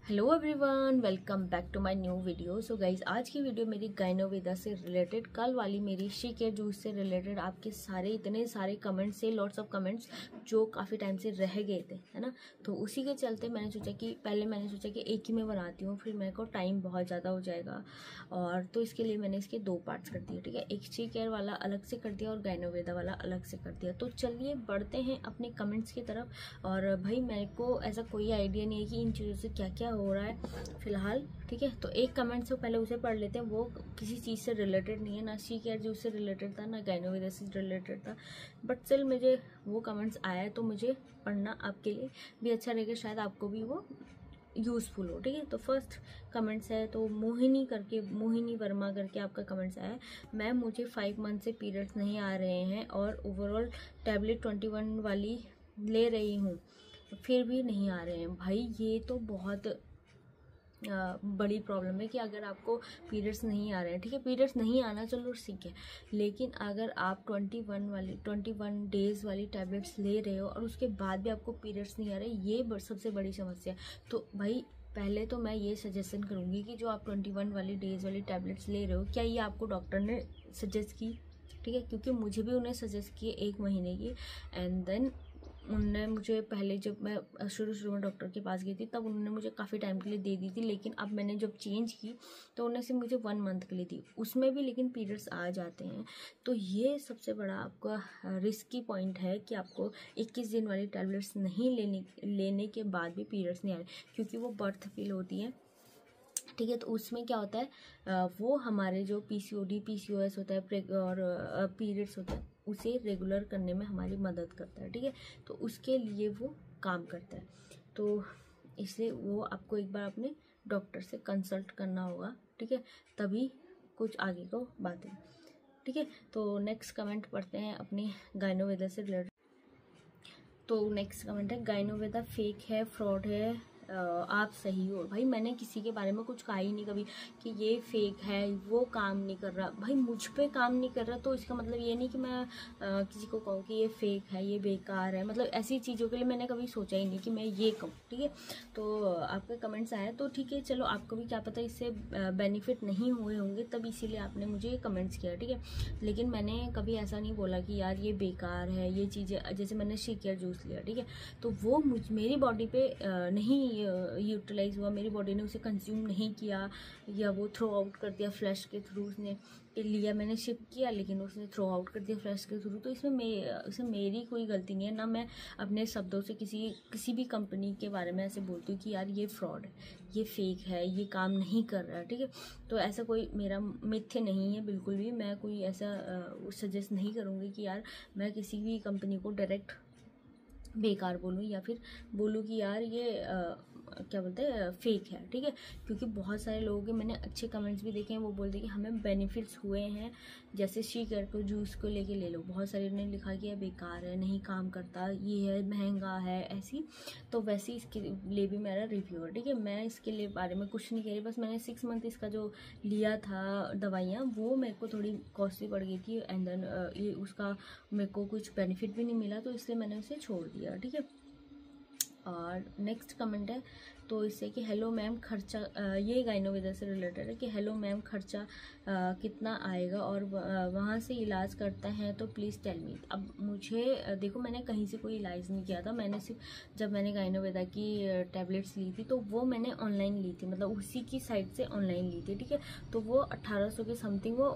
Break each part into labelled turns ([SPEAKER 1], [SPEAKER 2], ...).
[SPEAKER 1] Hello everyone, welcome back to my new video. So guys, आज की video मेरी गायनोवेदा से रिलेटेड, कल वाली मेरी शी केयर जूस से रिलेटेड आपके इतने सारे कमेंट्स से, लॉट्स ऑफ कमेंट्स जो काफ़ी टाइम से रह गए थे, है ना। तो उसी के चलते मैंने सोचा कि एक ही में बनाती हूँ, फिर मेरे को टाइम बहुत ज़्यादा हो जाएगा, और तो इसके लिए मैंने इसके दो पार्ट्स कर दिए। ठीक है, एक शी केयर वाला अलग से कर दिया और गायनोवेदा वाला अलग से कर दिया। तो चलिए बढ़ते हैं अपने कमेंट्स की तरफ। और भाई मेरे को ऐसा कोई आइडिया नहीं है कि इन चीज़ों से क्या क्या हो रहा है फिलहाल। ठीक है, तो एक कमेंट से पहले उसे पढ़ लेते हैं। वो किसी चीज़ से रिलेटेड नहीं है, ना शी केयर जूस से रिलेटेड था, ना गायनोवेदा से रिलेटेड था, बट स्टिल मुझे वो कमेंट्स आया है तो मुझे पढ़ना आपके लिए भी अच्छा रहेगा, शायद आपको भी वो यूज़फुल हो। ठीक है, तो फर्स्ट कमेंट्स है तो मोहिनी वर्मा करके आपका कमेंट्स आया है। मैम, मुझे 5 मंथ से पीरियड्स नहीं आ रहे हैं और ओवरऑल टैबलेट 21 वाली ले रही हूँ, फिर भी नहीं आ रहे हैं। भाई ये तो बहुत बड़ी प्रॉब्लम है कि अगर आपको पीरियड्स नहीं आ रहे हैं, ठीक है, पीरियड्स नहीं आना चलो ठीक है, लेकिन अगर आप 21 डेज़ वाली टैबलेट्स ले रहे हो और उसके बाद भी आपको पीरियड्स नहीं आ रहे, ये सबसे बड़ी समस्या है। तो भाई पहले तो मैं ये सजेशन करूँगी कि जो आप 21 वाली डेज़ वाली टैबलेट्स ले रहे हो, क्या ये आपको डॉक्टर ने सजेस्ट की? ठीक है, क्योंकि मुझे भी उन्हें सजेस्ट किए 1 महीने की, एंड देन उनने मुझे पहले, जब मैं शुरू में डॉक्टर के पास गई थी, तब उन्होंने मुझे काफ़ी टाइम के लिए दे दी थी, लेकिन अब मैंने जब चेंज की तो उन्होंने सिर्फ मुझे 1 मंथ के लिए दी, उसमें भी लेकिन पीरियड्स आ जाते हैं। तो ये सबसे बड़ा आपका रिस्की पॉइंट है कि आपको 21 दिन वाली टैबलेट्स नहीं लेने के बाद भी पीरियड्स नहीं आ रहे, क्योंकि वो बर्थ फील होती है। ठीक है, तो उसमें क्या होता है, वो हमारे जो PCOD PCOS होता है और पीरियड्स होता है, उसे रेगुलर करने में हमारी मदद करता है। ठीक है, तो उसके लिए वो काम करता है, तो इसलिए वो आपको एक बार अपने डॉक्टर से कंसल्ट करना होगा। ठीक है, तभी कुछ आगे को बातें। ठीक है, तो नेक्स्ट कमेंट पढ़ते हैं अपनी गायनोवेदा से रिलेटेड। तो नेक्स्ट कमेंट है, गायनोवेदा फेक है, फ्रॉड है, आप सही हो। भाई मैंने किसी के बारे में कुछ कहा ही नहीं कभी कि ये फेक है, वो काम नहीं कर रहा। भाई मुझ पे काम नहीं कर रहा तो इसका मतलब ये नहीं कि मैं किसी को कहूँ कि ये फेक है, ये बेकार है। मतलब ऐसी चीज़ों के लिए मैंने कभी सोचा ही नहीं कि मैं ये कहूँ। ठीक है, तो आपके कमेंट्स आए तो ठीक है, चलो आपको भी क्या पता इससे बेनिफिट नहीं हुए होंगे, तब इसीलिए आपने मुझे कमेंट्स किया। ठीक है, लेकिन मैंने कभी ऐसा नहीं बोला कि यार ये बेकार है, ये चीज़ें। जैसे मैंने शी केयर जूस लिया, ठीक है, तो वो मेरी बॉडी पे नहीं यूटिलाइज हुआ, मेरी बॉडी ने उसे कंज्यूम नहीं किया, या वो थ्रो आउट कर दिया फ्लैश के थ्रू। उसने लिया, मैंने शिप किया, लेकिन उसने थ्रो आउट कर दिया फ्लैश के थ्रू। तो इसमें मेरी कोई गलती नहीं है, ना मैं अपने शब्दों से किसी भी कंपनी के बारे में ऐसे बोलती हूँ कि यार ये फ्रॉड है, ये फेक है, ये काम नहीं कर रहा है। ठीक है, तो ऐसा कोई मेरा मिथ्य नहीं है बिल्कुल भी। मैं कोई ऐसा सजेस्ट नहीं करूँगी कि यार मैं किसी भी कंपनी को डायरेक्ट बेकार बोलूँ, या फिर बोलूँ कि यार ये क्या बोलते हैं, फेक है। ठीक है, क्योंकि बहुत सारे लोगों के मैंने अच्छे कमेंट्स भी देखे हैं, वो बोलते हैं कि हमें बेनिफिट्स हुए हैं, जैसे शी केयर को जूस को लेके ले लो। बहुत सारे ने लिखा कि यह बेकार है, नहीं काम करता, ये है, महंगा है, ऐसी। तो वैसे इसके लिए भी मेरा रिव्यू है। ठीक है, मैं इसके लिए बारे में कुछ नहीं कह रही, बस मैंने 6 मंथ इसका जो लिया था दवाइयाँ, वो मेरे को थोड़ी कॉस्टली पड़ गई थी, एंड देन ये उसका मेरे को कुछ बेनिफिट भी नहीं मिला, तो इसलिए मैंने उसे छोड़ दिया। ठीक है, और नेक्स्ट कमेंट है तो इससे कि हेलो मैम, खर्चा, ये गायनोवेदा से रिलेटेड है कि हेलो मैम, खर्चा कितना आएगा और वहाँ से इलाज करता है तो प्लीज़ टेल मी। अब मुझे देखो, मैंने कहीं से कोई इलाज नहीं किया था, मैंने सिर्फ जब मैंने गायनोवेदा की टैबलेट्स ली थी तो वो मैंने ऑनलाइन ली थी, मतलब उसी की साइट से ऑनलाइन ली थी। ठीक है, तो वो 1800 के समथिंग वो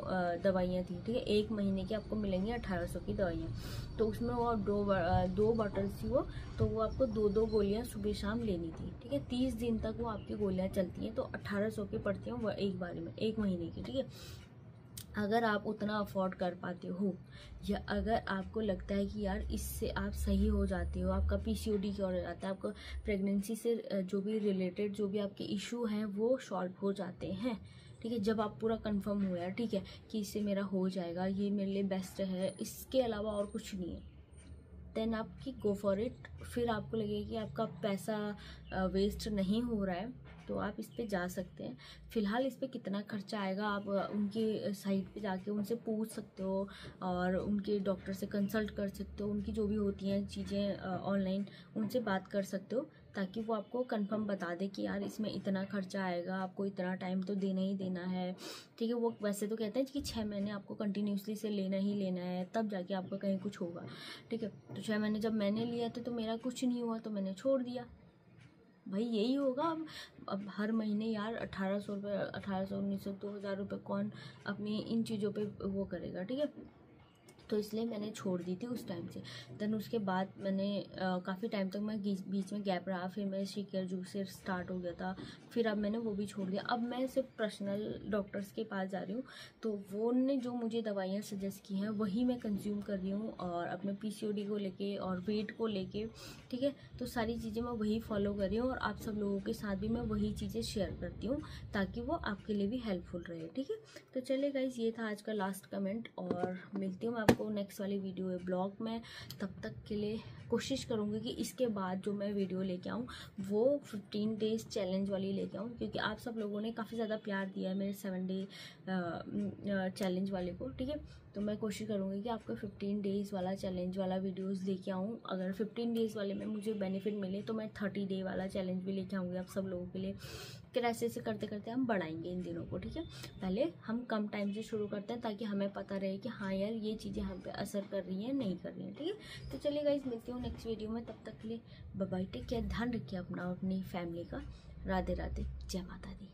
[SPEAKER 1] दवाइयाँ थी। ठीक है, 1 महीने की आपको मिलेंगी 1800 की दवाइयाँ। तो उसमें वो दो बॉटल्स थी वो, तो वो आपको 2 गोलियां सुबह शाम लेनी थी। ठीक है, 30 दिन तक वो आपकी गोलियां चलती हैं, तो 1800 की पड़ती हैं वो एक बार में, 1 महीने की। ठीक है, अगर आप उतना अफोर्ड कर पाते हो, या अगर आपको लगता है कि यार इससे आप सही हो जाते हो, आपका PCOD क्योर हो जाता है, आपको प्रेगनेंसी से जो भी रिलेटेड जो भी आपके इशू हैं वो सॉल्व हो जाते हैं। ठीक है, जब आप पूरा कंफर्म हो यार, ठीक है, कि इससे मेरा हो जाएगा, ये मेरे लिए बेस्ट है, इसके अलावा और कुछ नहीं है, देन आपकी गो फॉर इट। फिर आपको लगेगा कि आपका पैसा वेस्ट नहीं हो रहा है, तो आप इस पे जा सकते हैं। फिलहाल इस पे कितना खर्चा आएगा आप उनके साइट पे जाके उनसे पूछ सकते हो, और उनके डॉक्टर से कंसल्ट कर सकते हो, उनकी जो भी होती हैं चीज़ें ऑनलाइन, उनसे बात कर सकते हो ताकि वो आपको कंफर्म बता दे कि यार इसमें इतना खर्चा आएगा, आपको इतना टाइम तो देना ही देना है, ठीक है। वो वैसे तो कहते हैं कि 6 महीने आपको कंटिन्यूसली से लेना ही लेना है, तब जाके आपका कहीं कुछ होगा, ठीक है। तो 6 महीने जब मैंने लिया था तो मेरा कुछ नहीं हुआ, तो मैंने छोड़ दिया। भाई यही होगा अब हर महीने यार 1800 रुपये, 1800, 1900, 2000 रुपये कौन अपनी इन चीज़ों पे वो करेगा, ठीक है। तो इसलिए मैंने छोड़ दी थी उस टाइम से। देन उसके बाद मैंने काफ़ी टाइम तक मैं बीच में गैप रहा, फिर मैं शी केयर जूस से स्टार्ट हो गया था, फिर अब मैंने वो भी छोड़ दिया। अब मैं सिर्फ पर्सनल डॉक्टर्स के पास जा रही हूँ, तो वो ने जो मुझे दवाइयाँ सजेस्ट की हैं वही मैं कंज्यूम कर रही हूँ, और अपने PCOD को लेके और वेट को लेके, ठीक है। तो सारी चीज़ें मैं वही फॉलो कर रही हूँ, और आप सब लोगों के साथ भी मैं वही चीज़ें शेयर करती हूँ ताकि वो आपके लिए भी हेल्पफुल रहे, ठीक है। तो चलिए गाइज, ये था आज का लास्ट कमेंट, और मिलती हूँ मैं आपको नेक्स्ट वाली वीडियो है ब्लॉग में। तब तक के लिए कोशिश करूँगी कि इसके बाद जो मैं वीडियो लेके आऊँ वो 15 डेज़ चैलेंज वाली लेके आऊँ, क्योंकि आप सब लोगों ने काफ़ी ज़्यादा प्यार दिया है मेरे 7 डे चैलेंज वाले को, ठीक है। तो मैं कोशिश करूँगी कि आपको 15 डेज़ वाला चैलेंज वाला वीडियोस लेके आऊँ। अगर 15 डेज़ वाले में मुझे बेनिफिट मिले तो मैं 30 डे वाला चैलेंज भी लेके आऊँगी आप सब लोगों के लिए। फिर ऐसे ऐसे करते करते हम बढ़ाएंगे इन दिनों को, ठीक है। पहले हम कम टाइम से शुरू करते हैं ताकि हमें पता रहे कि हाँ यार ये चीज़ें हम पे असर कर रही हैं नहीं कर रही हैं, ठीक है। तो चलिए गाइस, मिलती हूँ नेक्स्ट वीडियो में, तब तक के लिए बाय बाय, टेक केयर, ध्यान रखिए अपना, अपनी फैमिली का। राधे राधे, जय माता दी।